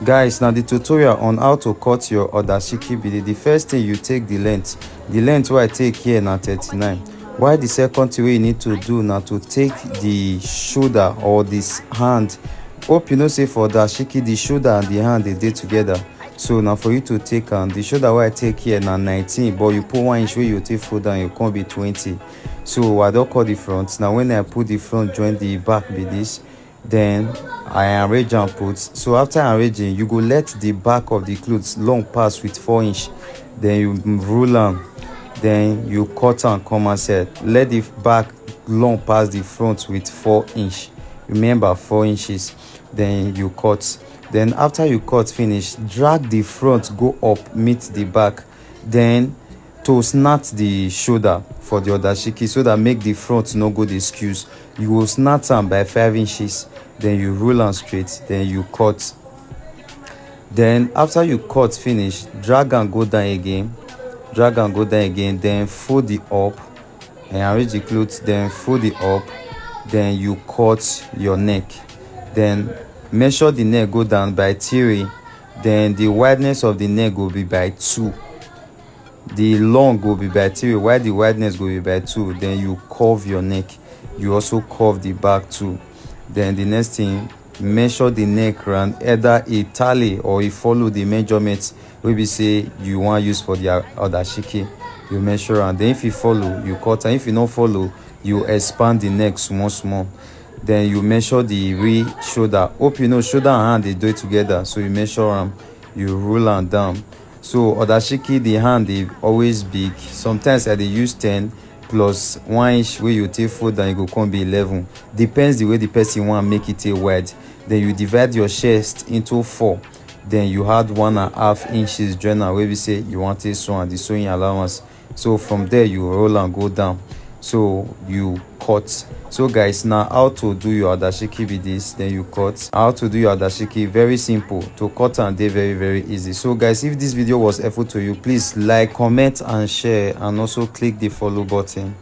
Guys, now the tutorial on how to cut your odashiki be the first thing. You take the length wey I take here na 39. While the second thing wey you need to do now to take the shoulder or this hand. Hope you know say for odashiki the shoulder and the hand they dey together. So now for you to take the shoulder wey I take here na 19, but you put 1 inch wey you take fold down, you come be 20. So I don't cut the front. Now when I put the front join the back be this, then I arrange and put. So after arranging, you go let the back of the clothes long pass with 4 inch, then you rule am, then you cut and come outside. Let the back long pass the front with 4 inch, remember 4 inches, then you cut. Then after you cut finish, drag the front go up meet the back, then to snap the shoulder for the odashiki so that make the front no go the skews. You will snap am by 5 inches, then you roll am straight, then you cut. Then after you cut finish, drag and go down again, then fold it up and arrange the clothes, then fold it up, then you cut your neck. Then measure the neck go down by 3, then the wideness of the neck will be by 2, the long will be by 3 while the wideness will be by 2. Then you curve your neck, you also curve the back too. Then the next thing, measure the neck round, either a tally or you follow the measurements wey be say you want use for the odashiki. You measure, and then if you follow you cut, and if you not follow you expand the neck small. Then you measure the real shoulder. Hope you know shoulder and hand they do it together, so you measure them, you roll them down. So odashiki the hand they always big. Sometimes I dey use 10 plus 1 inch wey you take fold and you go come be 11. Depends the way the person want make it a wide. Then you divide your chest into 4, then you add 1.5 inches joiner wey be say you want a sew and the sewing allowance. So from there you roll and go down, so you cut. So guys, now how to do your odashiki be this, then you cut. How to do your odashiki, very simple. To cut and they very easy. So guys, if this video was helpful to you, please like, comment and share, and also click the follow button.